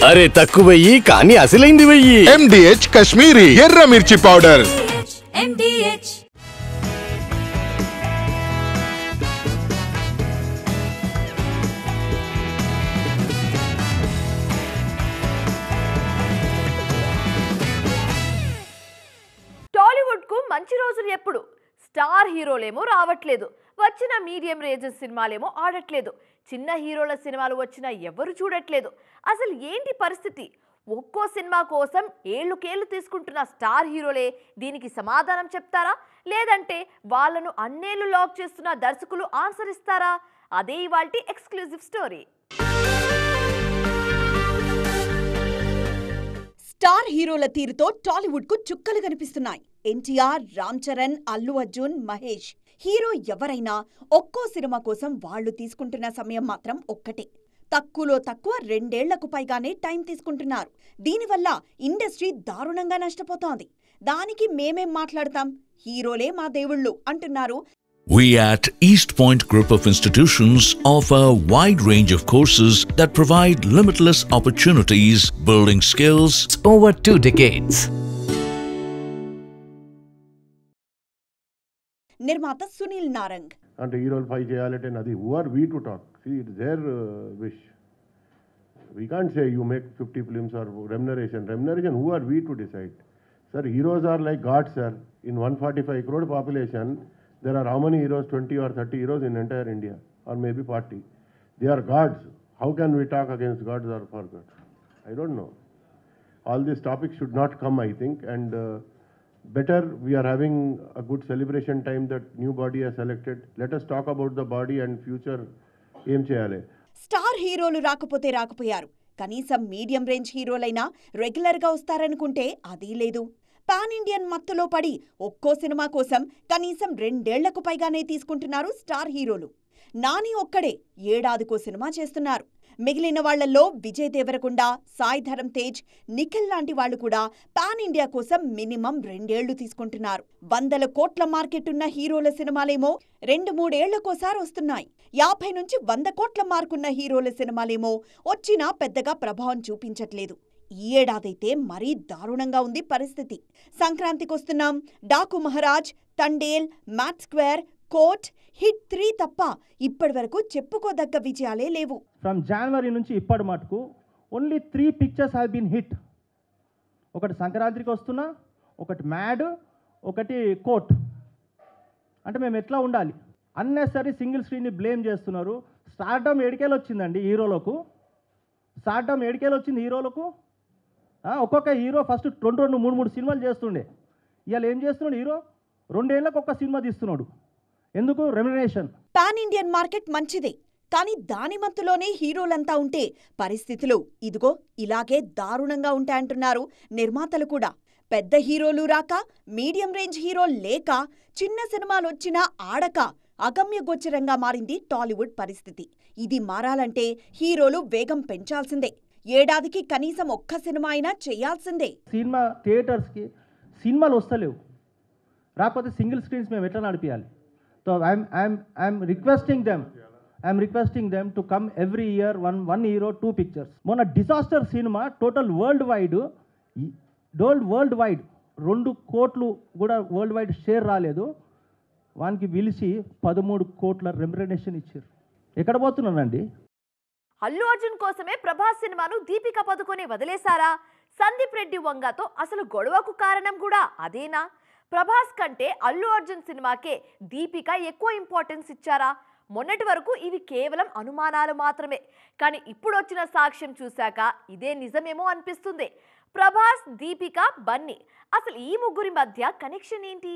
అరే తక్కువ వెయ్యి కానీ అసలైంది వెయ్యి. MDH కాశ్మీరీ ఎర్ర మిర్చి పౌడర్. MDH టాలీవుడ్ కు మంచి రోజులు ఎప్పుడు? స్టార్ హీరోలేమో రావట్లేదు, వచ్చిన మీడియం రేంజ్ సినిమాలేమో ఆడట్లేదు, చిన్న హీరోల సినిమాలు వచ్చినా ఎవరు చూడట్లేదు. అసలు ఏంటి పరిస్థితి? ఒక్కో సినిమా కోసం ఏళ్లుకేళ్లు తీసుకుంటున్న స్టార్ హీరోలే దీనికి సమాధానం చెప్తారా, లేదంటే వాళ్ళను అన్నేళ్లు లాక్ చేస్తున్న దర్శకులు ఆన్సర్ ఇస్తారా? అదే ఇవాల్టి ఎక్స్క్లూజివ్ స్టోరీ. స్టార్ హీరోల తీరుతో టాలీవుడ్ కు చుక్కలు కనిపిస్తున్నాయి. ఎన్టీఆర్, రామ్ చరణ్, అల్లు అర్జున్, మహేష్. హీరో ఎవరైనా ఒక్కో సినిమా కోసం వాళ్లు తీసుకుంటున్న సమయం మాత్రం ఒక్కటే. తక్కువలో తక్కువ 2 ఏళ్లకు పైగానే టైం తీసుకుంటున్నారు. దీనివల్ల ఇండస్ట్రీ దారుణంగా నష్టపోతోంది. దానికి మేమేం మాట్లాడతాం, హీరోలే మా దేవుళ్ళు అంటున్నారు. We at East Point Group of Institutions offer a wide range of courses that provide limitless opportunities, building skills over 2 decades. నిర్మాత సునీల్ నారంగ్. అంటే హీరోలు ఫైట్ చేయాలంటే అది who are we to talk? See it's there wish. We can't say you make 50 films are remuneration who are we to decide? Sir, heroes are like god sir. In 145 crore population there are how many heroes? 20 or 30 heroes in entire India, or maybe 40. They are gods. How can we talk against gods or for gods? I don't know. All these topics should not come, I think, and better we are having a good celebration time that new body has selected. Let us talk about the body and future em cheyale. Star హీరోలు రాకపోతే రాకపోయారు, కనీసం medium range హీరోలైనా regular గా వస్తారనుకుంటే అదీ లేదు. Pan Indian మత్తులో పడి ఒక్కో cinema కోసం కనీసం 2 ఏళ్లకు పైగానే తీసుకుంటున్నారు స్టార్ హీరోలు. నాని ఒక్కడే ఏడాదికో సినిమా చేస్తున్నారు. మిగిలిన వాళ్లలో విజయ్ దేవరకొండ, సాయి ధరమ్ తేజ్, నిఖిల్ లాంటి వాళ్లు కూడా పాన్ ఇండియా కోసం మినిమం 2 ఏళ్లు తీసుకుంటున్నారు. 100 కోట్ల మార్కెట్ ఉన్న హీరోల సినిమాలేమో 2-3 ఏళ్లకోసారి వస్తున్నాయి. 50 నుంచి 100 కోట్ల మార్కున్న హీరోల సినిమాలేమో వచ్చినా పెద్దగా ప్రభావం చూపించట్లేదు. ఈ ఏడాదైతే మరీ దారుణంగా ఉంది పరిస్థితి. సంక్రాంతికొస్తున్నాం. Daaku Maharaj, Thandel, mad square, court, hit 3 తప్ప ఇప్పటి వరకు చెప్పుకోదగ్గ విజయాలే లేవు. ఫ్రమ్ జనవరి నుంచి ఇప్పటి మటుకు only 3 pictures have been hit. ఒకటి సంక్రాంతికి వస్తున్నా, ఒకటి మ్యాడ్, ఒకటి కోట్. అంటే మేము ఎట్లా ఉండాలి? అన్నెసరీ సింగిల్ స్క్రీన్ని బ్లేమ్ చేస్తున్నారు. స్టార్డమ్ ఏడికేలు వచ్చిందండి హీరోలకు. స్టార్డమ్ ఏడికేలు వచ్చింది హీరోలకు. ఒక్కొక్క హీరో ఫస్ట్ 2, 3 సినిమాలు చేస్తుండే. ఇవాళ ఏం చేస్తున్నాడు హీరో? 2 ఏళ్లకు ఒక్క సినిమా తీస్తున్నాడు. ఎందుకు? రెమ్యునరేషన్. పాన్ ఇండియన్ మార్కెట్ మంచిదే, కానీ దాని మత్తులోనే హీరోలంతా ఉంటే పరిస్థితులు ఇదిగో ఇలాగే దారుణంగా ఉంటాయంటున్నారు నిర్మాతలు కూడా. పెద్ద హీరోలు రాక, మీడియం రేంజ్ హీరో లేక, చిన్న సినిమాలొచ్చినా ఆడక అగమ్యగోచరంగా మారింది టాలీవుడ్ పరిస్థితి. ఇది మారాలంటే హీరోలు వేగం పెంచాల్సిందే. ఏడాదికి కనీసం ఒక్క సినిమా అయినా చేయాల్సిందే. సినిమా థియేటర్స్కి సినిమాలు వస్తలేవు, రాకపోతే సింగిల్ స్క్రీన్స్ మేము ఎట్లా నడిపించాలి? So I'm requesting them to come every year one hero 2 pictures. మొన్న డిజాస్టర్ సినిమా టోటల్ వరల్డ్ వైడ్ 2 కోట్లు కూడా వరల్డ్ వైడ్ షేర్ రాలేదు. వానికి పిలిచి 13 కోట్ల రెమ్యునరేషన్ ఇచ్చారు. ఎక్కడ పోతున్నానండి? అల్లు అర్జున్ కోసమే ప్రభాస్ సినిమాను దీపిక పదుకొనే వదిలేశారా? సందీప్ రెడ్డి వంగతో అసలు గొడవకు కారణం కూడా అదేనా? ప్రభాస్ కంటే అల్లు అర్జున్ సినిమాకే దీపిక ఎక్కువ ఇంపార్టెన్స్ ఇచ్చారా? మొన్నటి వరకు ఇవి కేవలం అనుమానాలు మాత్రమే, కానీ ఇప్పుడు వచ్చిన సాక్ష్యం చూశాక ఇదే నిజమేమో అనిపిస్తుంది. ప్రభాస్, దీపిక, బన్నీ, అసలు ఈ ముగ్గురి మధ్య కనెక్షన్ ఏంటి?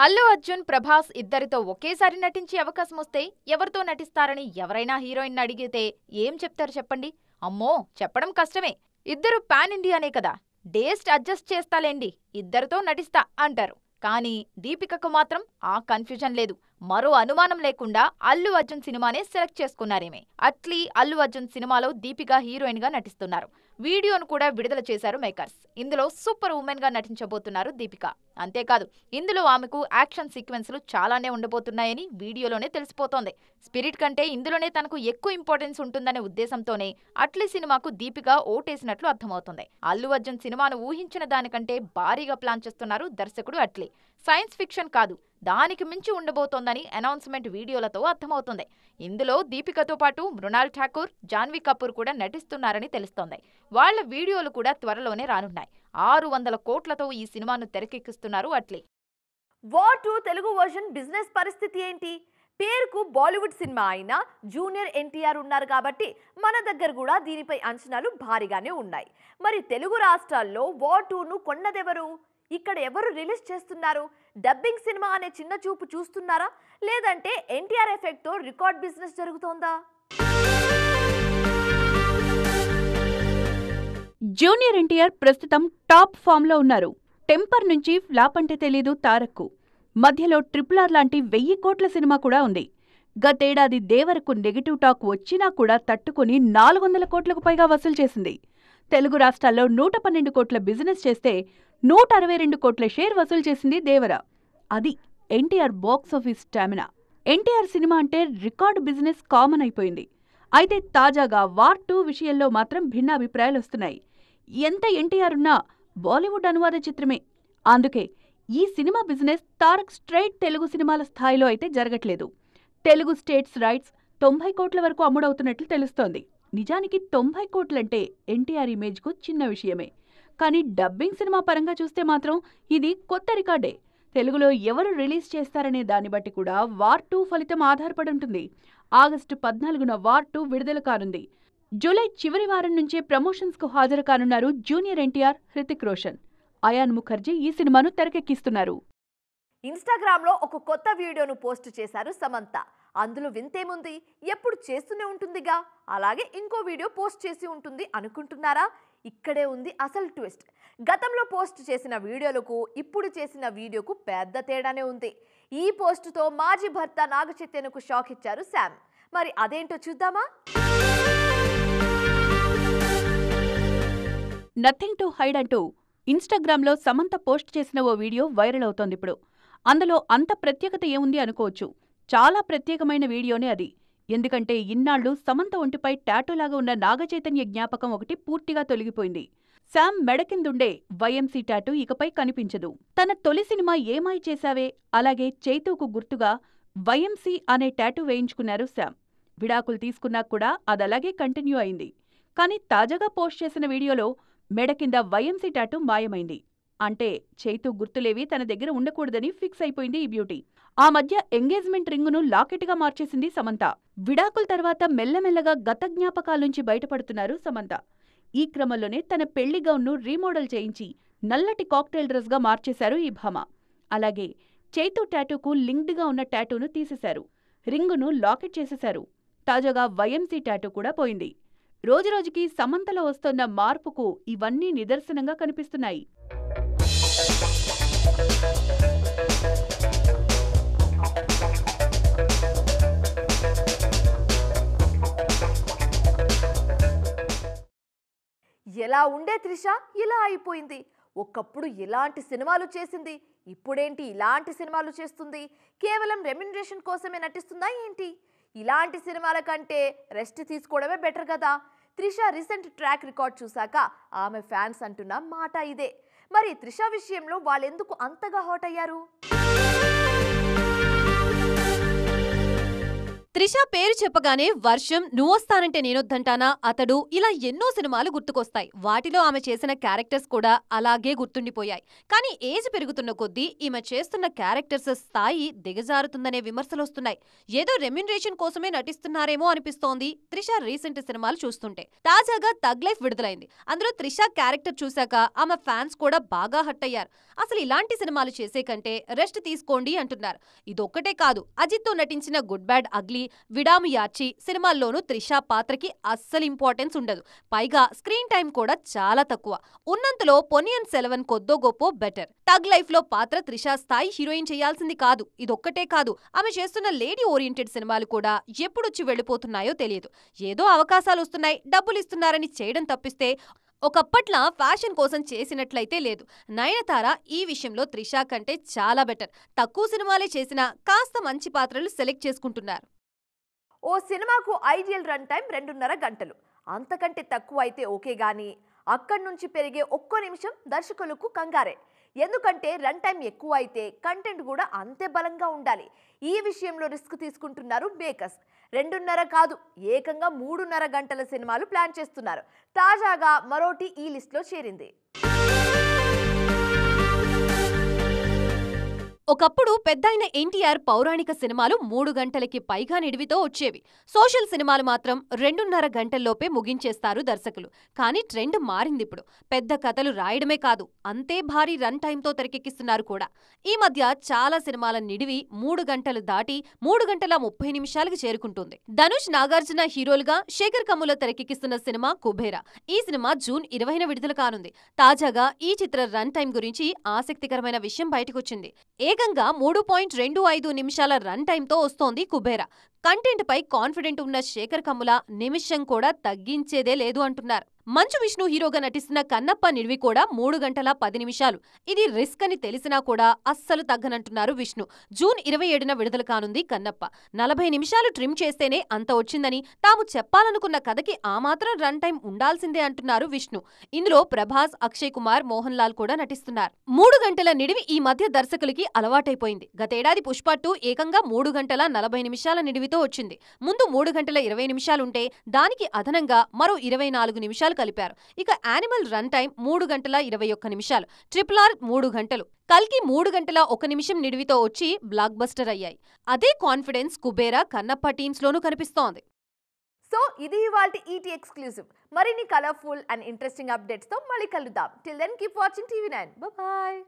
అల్లు అర్జున్, ప్రభాస్ ఇద్దరితో ఒకేసారి నటించే అవకాశం వస్తే ఎవరితో నటిస్తారని ఎవరైనా హీరోయిన్ అడిగితే ఏం చెప్తారు చెప్పండి? అమ్మో, చెప్పడం కష్టమే. ఇద్దరు పాన్ ఇండియానే కదా, డేస్ట్ అడ్జస్ట్ చేస్తాలేండి, ఇద్దరితో నటిస్తా అంటారు. కానీ దీపికకు మాత్రం ఆ కన్ఫ్యూజన్ లేదు. మరో అనుమానం లేకుండా అల్లు అర్జున్ సినిమానే సెలెక్ట్ చేసుకున్నారేమే. అట్లీ అల్లు అర్జున్ సినిమాలో దీపిక హీరోయిన్ గా నటిస్తున్నారు. వీడియోను కూడా విడుదల చేశారు మేకర్స్. ఇందులో సూపర్ ఉమెన్ గా నటించబోతున్నారు దీపిక. అంతేకాదు ఇందులో ఆమెకు యాక్షన్ సీక్వెన్స్లు చాలానే ఉండబోతున్నాయని వీడియోలోనే తెలిసిపోతోంది. స్పిరిట్ కంటే ఇందులోనే తనకు ఎక్కువ ఇంపార్టెన్స్ ఉంటుందనే ఉద్దేశంతోనే అట్లీ సినిమాకు దీపిక ఓటేసినట్లు అర్థమవుతుంది. అల్లు అర్జున్ సినిమాను ఊహించిన దానికంటే భారీగా ప్లాన్ చేస్తున్నారు దర్శకుడు అట్లీ. సైన్స్ ఫిక్షన్ కాదు, దానికి మించి ఉండబోతోందని అనౌన్స్మెంట్ వీడియోలతో అర్థమవుతుంది. ఇందులో దీపికతో పాటు మృణాల్ ఠాకూర్, జాన్వీ కపూర్ కూడా నటిస్తున్నారని తెలుస్తోంది. వాళ్ల వీడియోలు కూడా త్వరలోనే రానున్నాయి. 600 కోట్లతో ఈ సినిమాను తెరకెక్కిస్తున్నారు Atlee. War 2 Telugu version business పరిస్థితి ఏంటి? పేరుకు బాలీవుడ్ సినిమా అయినా జూనియర్ ఎన్టీఆర్ ఉన్నారు కాబట్టి మన దగ్గర కూడా దీనిపై అంచనాలు భారీగానే ఉన్నాయి. మరి తెలుగు రాష్ట్రాల్లో వార్ 2ను కొన్నదెవరు? ఇక్కడ ఎవరు రిలీజ్ చేస్తున్నారు? డబ్బింగ్ సినిమా అనే చిన్న చూపు చూస్తున్నారా, లేదంటే ఎన్టీఆర్ ఎఫెక్ట్ తో రికార్డ్ బిజినెస్ జరుగుతోందా? జూనియర్ ఎన్టీఆర్ ప్రస్తుతం టాప్ ఫామ్ లో ఉన్నారు. టెంపర్ నుంచి ఫ్లాప్ అంటే తెలీదు తారక్కు. మధ్యలో RRR లాంటి 1000 కోట్ల సినిమా కూడా ఉంది. గతేడాది దేవరకు నెగిటివ్ టాక్ వచ్చినా కూడా తట్టుకుని 400 కోట్లకు పైగా వసూలు చేసింది. తెలుగు రాష్ట్రాల్లో 112 కోట్ల బిజినెస్ చేస్తే 162 కోట్ల షేర్ వసూలు చేసింది దేవర. అది NTR box office stamina. NTR cinema అంటే రికార్డు బిజినెస్ కామన్ అయిపోయింది. అయితే తాజాగా వార్ 2 విషయంలో మాత్రం భిన్నాభిప్రాయాలు వస్తున్నాయి. ఎంత ఎన్టీఆర్ ఉన్నా బాలీవుడ్ అనువాద చిత్రమే. అందుకే ఈ cinema business Tarak straight Telugu సినిమాల స్థాయిలో అయితే జరగట్లేదు. తెలుగు స్టేట్స్ రైట్స్ 90 కోట్ల వరకు అమ్ముడవుతున్నట్లు తెలుస్తోంది. నిజానికి 90 కోట్లంటే ఎన్టీఆర్ ఇమేజ్కు చిన్న విషయమే. కానీ డబ్బింగ్ సినిమా పరంగా చూస్తే మాత్రం ఇది కొత్త రికార్డే. తెలుగులో ఎవరు రిలీజ్ చేస్తారనే దాన్ని బట్టి కూడా వార్ 2 ఫలితం ఆధారపడి ఉంటుంది. ఆగస్టు 14న వార్ 2 విడుదల కానుంది. జూలై చివరి వారం నుంచే ప్రమోషన్స్కు హాజరు కానున్నారు జూనియర్ ఎన్టీఆర్, హృతిక్ రోషన్. అయాన్ ముఖర్జీ ఈ సినిమాను తెరకెక్కిస్తున్నారు. ఇన్స్టాగ్రామ్లో ఒక కొత్త వీడియోను పోస్ట్ చేశారు సమంత. అందులో వింతేముంది, ఎప్పుడు చేస్తూనే ఉంటుందిగా, అలాగే ఇంకో వీడియో పోస్ట్ చేసి ఉంటుంది అనుకుంటున్నారా? ఇక్కడే ఉంది అసలు ట్విస్ట్. గతంలో పోస్ట్ చేసిన వీడియోలకు ఇప్పుడు చేసిన వీడియోకు పెద్ద తేడానే ఉంది. ఈ పోస్టుతో మాజీ భర్త నాగ చైతన్యకు షాక్ ఇచ్చారు శామ్. మరి అదేంటో చూద్దామా? నథింగ్ టు హైడ్ అంటూ ఇన్స్టాగ్రామ్లో సమంత పోస్ట్ చేసిన ఓ వీడియో వైరల్ అవుతోందిప్పుడు. అందులో అంత ప్రత్యేకత ఏముంది అనుకోవచ్చు. చాలా ప్రత్యేకమైన వీడియోనే అది. ఎందుకంటే ఇన్నాళ్లు సమంత ఒంటిపై టాటూలాగా ఉన్న నాగచైతన్య జ్ఞాపకం ఒకటి పూర్తిగా తొలగిపోయింది. శామ్ మెడకిందుండే వైఎంసీ టాటూ ఇకపై కనిపించదు. తన తొలి సినిమా ఏమాయి చేశావే, అలాగే చైతూకు గుర్తుగా వైఎంసీ అనే టాటూ వేయించుకున్నారు శామ్. విడాకులు తీసుకున్నా కూడా అదలాగే కంటిన్యూ అయింది. కానీ తాజాగా పోస్ట్ చేసిన వీడియోలో మెడ కింద వైఎంసీ టాటూ మాయమైంది. అంటే చైతూ గుర్తులేవి తన దగ్గర ఉండకూడదని ఫిక్స్ అయిపోయింది ఈ బ్యూటీ. ఆ మధ్య ఎంగేజ్మెంట్ రింగును లాకెట్గా మార్చేసింది సమంత. విడాకుల తర్వాత మెల్లమెల్లగా గత జ్ఞాపకాల నుంచి బయటపడుతున్నారు సమంత. ఈ క్రమంలోనే తన పెళ్లి గౌన్ను రీమోడల్ చేయించి నల్లటి కాక్టైల్ డ్రెస్గా మార్చేశారు ఈ భామ. అలాగే చైతూ టాటూకు లింక్డ్గా ఉన్న టాటూను తీసేశారు. రింగును లాకెట్ చేసేశారు. తాజాగా వైఎంసీ టాటూ కూడా పోయింది. రోజురోజుకి సమంతలో వస్తోన్న మార్పుకు ఇవన్నీ నిదర్శనంగా కనిపిస్తున్నాయి. ఎలా ఉండే త్రిష ఇలా అయిపోయింది. ఒకప్పుడు ఇలాంటి సినిమాలు చేసింది, ఇప్పుడేంటి ఇలాంటి సినిమాలు చేస్తుంది? కేవలం రెమ్యునరేషన్ కోసమే నటిస్తుందా ఏంటి? ఇలాంటి సినిమాల కంటే రెస్ట్ తీసుకోవడమే బెటర్ కదా. త్రిష రీసెంట్ ట్రాక్ రికార్డ్ చూశాక ఆమె ఫ్యాన్స్ అంటున్న మాట ఇదే. మరి త్రిష విషయంలో వాళ్ళెందుకు అంతగా హాట్ అయ్యారు? త్రిష పేరు చెప్పగానే వర్షం, నువ్వొస్తానంటే నేనొద్దంటానా, అతడు ఇలా ఎన్నో సినిమాలు గుర్తుకొస్తాయి. వాటిలో ఆమె చేసిన క్యారెక్టర్స్ కూడా అలాగే గుర్తుండిపోయాయి. కానీ ఏజ్ పెరుగుతున్న కొద్దీ ఈమె చేస్తున్న క్యారెక్టర్స్ స్థాయి దిగజారుతుందనే విమర్శలొస్తున్నాయి. ఏదో రెమ్యునరేషన్ కోసమే నటిస్తున్నారేమో అనిపిస్తోంది త్రిష రీసెంట్ సినిమాలు చూస్తుంటే. తాజాగా తగ్ లైఫ్ విడుదలైంది. అందులో త్రిష క్యారెక్టర్ చూశాక ఆమె ఫ్యాన్స్ కూడా బాగా హట్ అయ్యారు. అసలు ఇలాంటి సినిమాలు చేసే కంటే రెస్ట్ తీసుకోండి అంటున్నారు. ఇదొక్కటే కాదు, అజిత్తో నటించిన గుడ్ బ్యాడ్ అగ్లీ, విడాము యాచి సినిమాల్లోనూ త్రిష పాత్రకి అస్సలు ఇంపార్టెన్స్ ఉండదు. పైగా స్క్రీన్ టైం కూడా చాలా తక్కువ. ఉన్నంతలో పొన్నియిన్ సెల్వన్ కొద్దో గొప్పో బెటర్. టగ్ లైఫ్ లో పాత్ర త్రిష స్థాయి హీరోయిన్ చేయాల్సింది కాదు. ఇదొక్కటే కాదు, ఆమె చేస్తున్న లేడీ ఓరియంటెడ్ సినిమాలు కూడా ఎప్పుడొచ్చి వెళ్లిపోతున్నాయో తెలియదు. ఏదో అవకాశాలు వస్తున్నాయి, డబ్బులు ఇస్తున్నారని చేయడం తప్పిస్తే ఒకప్పట్లా ఫ్యాషన్ కోసం చేసినట్లయితే లేదు. నయనతార ఈ విషయంలో త్రిష కంటే చాలా బెటర్. తక్కువ సినిమాలే చేసినా కాస్త మంచి పాత్రలు సెలెక్ట్ చేసుకుంటున్నారు. ఓ సినిమాకు ఐడియల్ రన్ టైం 2.5 గంటలు. అంతకంటే తక్కువ అయితే ఓకే గానీ అక్కడి నుంచి పెరిగే ఒక్కో నిమిషం దర్శకులకు కంగారే. ఎందుకంటే రన్ టైం ఎక్కువ అయితే కంటెంట్ కూడా అంతే బలంగా ఉండాలి. ఈ విషయంలో రిస్క్ తీసుకుంటున్నారు మేకర్స్. 2.5 కాదు, ఏకంగా 3.5 గంటల సినిమాలు ప్లాన్ చేస్తున్నారు. తాజాగా మరోటి ఈ లిస్ట్లో చేరింది. ఒకప్పుడు పెద్దయిన ఎన్టీఆర్ పౌరాణిక సినిమాలు 3 గంటలకి పైగా నిడివితో వచ్చేవి. సోషల్ సినిమాలు మాత్రం 2.5 గంటల్లోపే ముగించేస్తారు దర్శకులు. కానీ ట్రెండ్ మారిందిప్పుడు. పెద్ద కథలు రాయడమే కాదు, అంతే భారీ రన్ టైంతో తెరకెక్కిస్తున్నారు కూడా. ఈ మధ్య చాలా సినిమాల నిడివి 3 గంటలు దాటి 3 గంటల 30 నిమిషాలకు చేరుకుంటుంది. ధనుష్, నాగార్జున హీరోలుగా శేఖర్ కమ్ముల తెరకెక్కిస్తున్న సినిమా కుబేరా. ఈ సినిమా జూన్ 20న విడుదల కానుంది. తాజాగా ఈ చిత్ర రన్ టైం గురించి ఆసక్తికరమైన విషయం బయటకొచ్చింది. ఏకంగా 3.25 నిమిషాల రన్ టైంతో వస్తోంది కుబేరా. కంటెంట్ పై కాన్ఫిడెంట్ ఉన్న శేఖర్ కమ్ముల నిమిషం కూడా తగ్గించేదే లేదు అంటున్నారు. మంచు విష్ణు హీరోగా నటిస్తున్న కన్నప్ప నిడివి కూడా 3 గంటల 10 నిమిషాలు. ఇది రిస్క్ అని తెలిసినా కూడా అస్సలు తగ్గనంటున్నారు విష్ణు. జూన్ 27న విడుదల కానుంది కన్నప్ప. 40 నిమిషాలు ట్రిమ్ చేస్తేనే అంత వచ్చిందని, తాము చెప్పాలనుకున్న కథకి ఆ మాత్రం రన్ టైం ఉండాల్సిందే అంటున్నారు విష్ణు. ఇందులో ప్రభాస్, అక్షయ్ కుమార్, మోహన్ లాల్ కూడా నటిస్తున్నారు. 3 గంటల నిడివి ఈ మధ్య దర్శకులకి అలవాటైపోయింది. గతేడాది పుష్ప 2 ఏకంగా 3 గంటల 40 నిమిషాల నిడివితో వచ్చింది. ముందు 3 గంటల 20 నిమిషాలుంటే దానికి అదనంగా మరో 24 నిమిషాలు కలిపారు. ఇక యానిమల్ రన్ టైం 3 గంటల 21 నిమిషాలు. RRR 3 గంటలు. కల్కి 3 గంటల 1 నిమిషం నిడివితో వచ్చి బ్లాక్ బస్టర్ అయ్యాయి. అదే కాన్ఫిడెన్స్ కుబేరా, కన్నప్ప టీమ్స్ లోనూ కనిపిస్తోంది. సో ఇది ఇవాల్టి ఈటీ ఎక్స్క్లూజివ్. మరిన్ని కలర్ఫుల్ అండ్ ఇంట్రెస్టింగ్ అప్డేట్స్ తో మళ్ళీ కలుద్దాం. Till then keep watching TV9. Bye.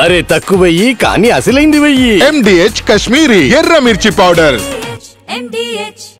అరే తక్కువయ్యి కానీ అసలైంది వెయ్యి. MDH కాశ్మీరీ ఎర్ర మిర్చి పౌడర్.